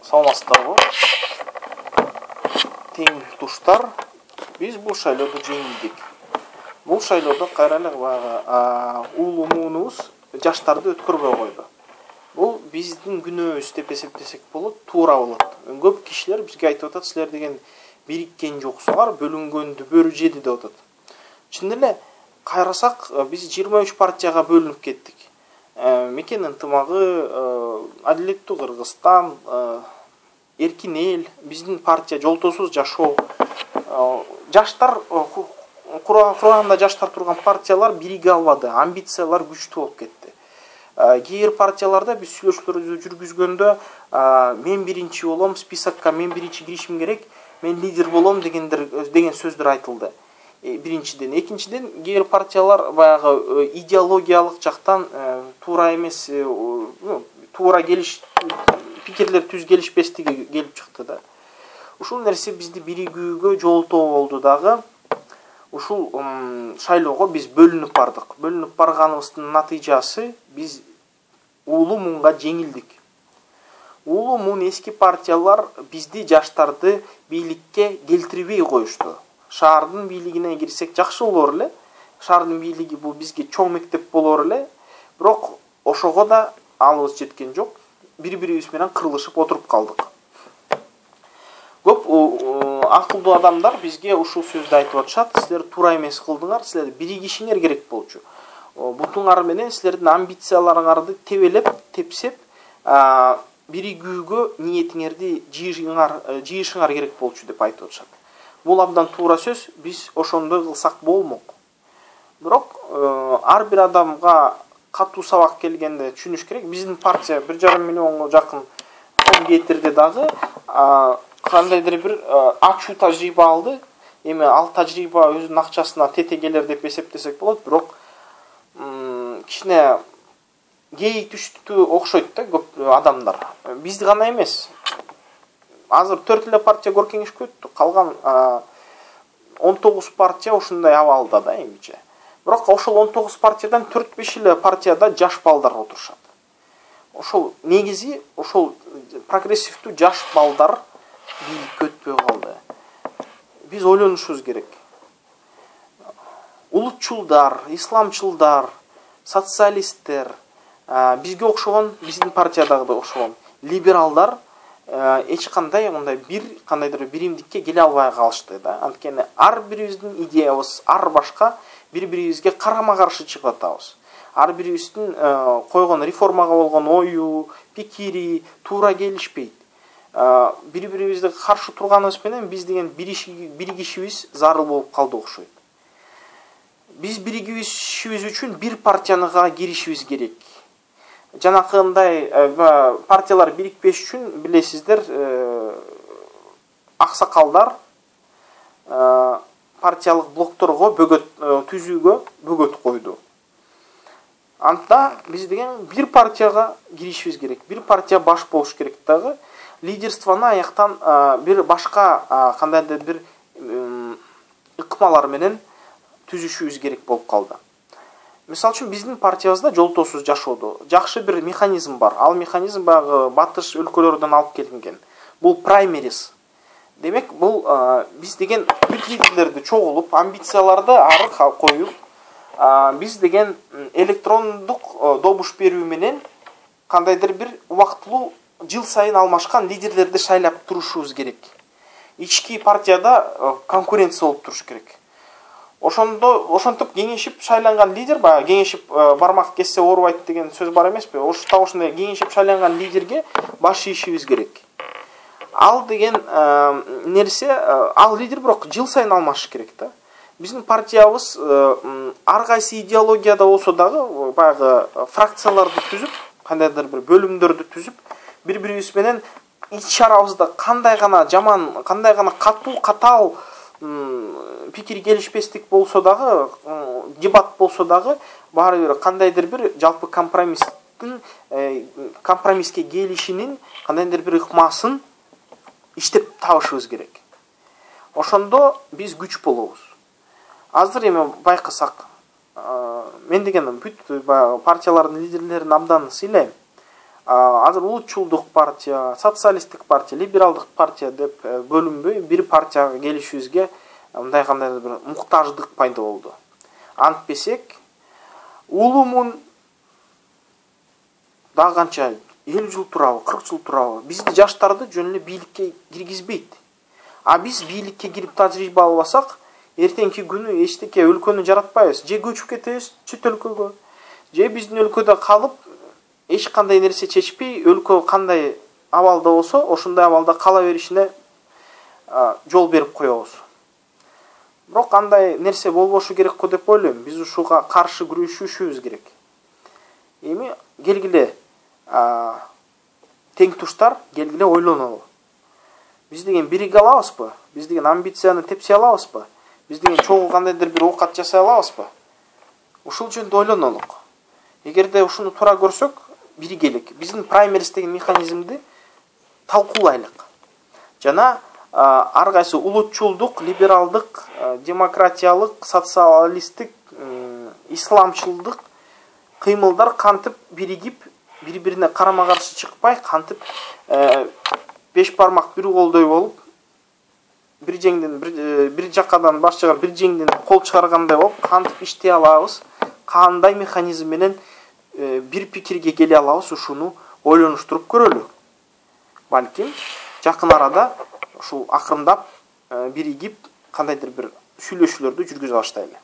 Саламатсыздарбы. Тең туштар, биз бул шайлоодо жеңилдик. Бул шайлоодо кайрылык улуу муунубуз жаштарды өткөрбөй койду. Бул биздин күнөөбүз деп эсептесек болот, туура болот. Көп кишилер бизге айтып атат, силер деген бириккен жоксуңар, бөлүнгөндү бөрү жеди деп атат. Чын эле кайрасак, биз 23 партияга бөлүнүп кеттик. Мекен ынтымагы, Адилеттүү Кыргызстан, Эркин эл, биздин партия жолтосуз жашоо. Жаштар курганда жаштар турган партиялар бириге албады, амбициялар күчтүү болуп кетти. Кээ бир партияларда биз сүйлөшүүлөрдү жүргүзгөндө мен биринчи болом, списокко мен биринчи киришим керек, мен лидер болом деген сөздөр айтылды. Биринчиден, экинчиден, кээ бир партиялар баягы идеологиялык жактан туура эмес, туура пикирлер түз келишпестиги келип чыкты да. Ушул нерсе бизди биригүүгө жолтоо болду дагы. Ушул шайлоого биз бөлүнүп бардык. Бөлүнүп барганыбыздын натыйжасы биз улуу муунга жеңилдик. Улуу муун эски партиялар бизди жаштарды бийликке келтирбей коюшту. Шаардын бийлигине кирсек жакшы болор эле. Шаардын бийлиги бул бизге чоң мектеп болор эле. Бирок ошого да алыбыз жеткен жок. Бири-бирибиз менен кырылышып отуруп калдык. Көп акылдуу адамдар бизге ушул сөздү айтып атышат. Силер туура эмес кылдыңар, силер биригишиңер керек болчу. Бутуңар менен силердин амбицияларыңарды тебелеп, тепсеп, биригүүгө ниетиңерди жыйышыңар керек болчу деп айтып атышат. Бул абдан туура сөз, биз ошондой кылсак болмок. Бирок ар бир адамга катуу сабак келгенде түшүнүш керек. Биздин партия 1,5 миллионго жакын фон кетирди дагы, кандайдыр бир ачуу тажрыйба алды. Эми ал тажрыйба өзүнүн акчасына тете келер деп эсептесек болот, бирок кичине кейик түштү окшойт да көп адамдар. Бизди гана эмес. Азыр 4 эле партия көркөңүшкө өттү. Калган 19 партия ушундай абалда да эмиче. Бирок ошол 19 партиядан 4-5 эле партияда жаш балдар отурушат. Ошол негизи, ошол прогрессивдүү жаш балдар бийликке өтпөй калды. Биз ойлонушубуз керек. Улутчулдар, исламчылдар, социалисттер, бизге окшогон, биздин партиядагы да окшогон либералдар эч кандай кандайдыр биримдикке келе албай калышты да. Анткени ар бирибиздин идеябыз ар башка, бири-бирибизге карама-каршы чыгып атабыз. Ар бирибиздин койгон реформага болгон ою, пикири туура келишпейт. Бири-бирибизди каршы турганыбыз менен биз деген биригишибиз зарыл болуп калды окшойт. Биз биригишибиз үчүн бир партияга киришибиз керек. Жанакындай партиялар бирикпеш үчүн билесиздер, аксакалдар партиялык блокторго түзүүгө бөгөт койду. Анда биз деген бир партияга киришибиз керек. Бир партия баш болуш керек дагы. Лидерствону аяктан бир башка кандайдыр бир ыкмалар менен түзүшүбүз керек болуп калды. Мисалы үчүн биздин партиябызда жолтосуз жашоодо жакшы бир механизм бар. Ал механизм багы батыш өлкөлөрдөн алып келинген. Бул праймериз. Демек, бул биз деген бүт лидерлерди чогулуп, амбицияларды ары коюп, биз деген электрондук добуш берүү менен кандайдыр бир убактылуу жыл сайын алмашкан лидерлерди шайлап турушубуз керек. Ички партияда конкуренция болуп туруш керек. Ошонтип кеңешип шайланган лидер, кеңешип бармак кессе оорубайт деген сөз бар эмеспи? Ошондой кеңешип шайланган лидерге баш ийишибиз керек. Ал деген нерсе, ал лидер бирок жыл сайын алмашыш керек да. Биздин партиябыз ар кайсы идеологияда болсо дагы баягы фракцияларды түзүп, кандайдыр бир бөлүмдөрдү түзүп, бири-бирибиз менен ич-чарабызда кандай гана жаман, кандай гана катуу пикир келишпестик болсо дагы, дебат болсо дагы, баары бир кандайдыр бир жалпы компромисске келишинин кандайдыр бир ыкмасын иштеп табышыбыз керек. Ошондо биз күч болобуз. Азыр эми байкасак, мен деген бүт партиялардын лидерлерин абдан сыйлайм. азыр улутчулдук партия, социалисттик партия, либералдык партия деп бөлүнбөй бир партияга келишибизге мындай кандайдыр бир муктаждык пайда болду. Антпесек, улумун дагы канча 50 жыл турабы, 40 жыл турабы бизди жаштарды жөн эле бийликке киргизбейт. А биз бийликке кирип тажрыйба албасак, эртеңки күнү эчтеке өлкөнү жаратпайбыз. Же көчүп кетебиз чет өлкөгө, же биздин өлкөдө калып, эч кандай нерсе чечпей, өлкө кандай абалда болсо, ошондой абалда кала беришине жол берип коебуз. Бирок андай нерсе болбошу керек го деп ойлойм. Биз ушуга каршы күрөшүшүбүз керек. Эми келгиле тең туштар, келгиле ойлонолу. Биз деген бириге алабызбы? Биз деген амбицияны тепсе алабызбы? Биз деген чогуу кандайдыр бир оокат жасай алабызбы? Ушул жөнүндө ойлонолук. Эгерде ушуну туура көрсөк, биригелик. Биздин праймерис деген механизмди талкуулайлык. Жана ар кайсы улутчулдук, либералдык, демократиялык, социалисттик, исламчылдык кыймылдар кантип биригип, бири-бирине карама-каршы чыкпай, кантип беш бармак бир колдой болуп, бир жеңден бир жакадан баш чыгарып, бир жеңден кол чыгаргандай болуп, кантип иштей алабыз, кандай механизм менен бир пикирге келе алабыз, ушуну ойлонуштуруп көрөлү. Балким жакын арада ушул акырындап биригип кандайдыр бир сүйлөшүүлөрдү жүргүзө баштайлы.